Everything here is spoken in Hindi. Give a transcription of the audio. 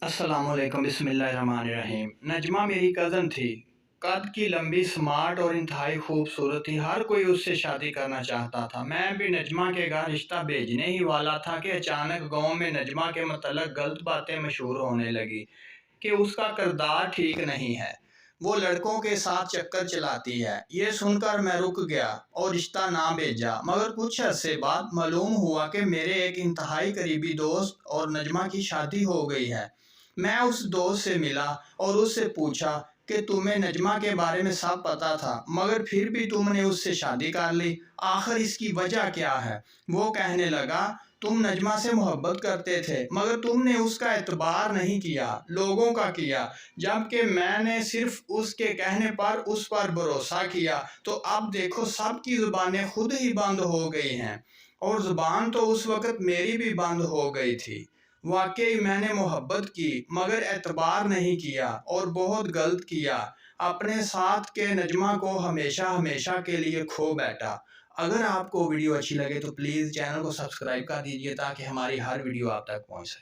अस्सलामुअलैकुम बिस्मिल्लाहिर्रहमानिर्रहीम। नजमा मेरी कज़न थी। कद की लंबी, स्मार्ट और इंतहाई खूबसूरत थी। हर कोई उससे शादी करना चाहता था। मैं भी नजमा के घर रिश्ता भेजने ही वाला था कि अचानक गांव में नजमा के मतलब गलत बातें मशहूर होने लगी कि उसका किरदार ठीक नहीं है, वो लड़कों के साथ चक्कर चलाती है। ये सुनकर मैं रुक गया और रिश्ता ना भेजा। मगर कुछ अरसे बाद मालूम हुआ कि मेरे एक इंतहाई करीबी दोस्त और नजमा की शादी हो गई है। मैं उस दोस्त से मिला और उससे पूछा कि तुम्हें नजमा के बारे में सब पता था, मगर फिर भी तुमने उससे शादी कर ली। आखिर इसकी वजह क्या है? वो कहने लगा, तुम नजमा से मोहब्बत करते थे, मगर तुमने उसका एतबार नहीं किया, लोगों का किया। जबकि मैंने सिर्फ उसके कहने पर उस पर भरोसा किया। तो अब देखो, सबकी जुबानें खुद ही बंद हो गई हैं। और जुबान तो उस वक्त मेरी भी बंद हो गई थी। वाकई मैंने मोहब्बत की, मगर एतबार नहीं किया और बहुत गलत किया। अपने साथ के नजमा को हमेशा हमेशा के लिए खो बैठा। अगर आपको वीडियो अच्छी लगे तो प्लीज़ चैनल को सब्सक्राइब कर दीजिए ताकि हमारी हर वीडियो आप तक पहुंच सके।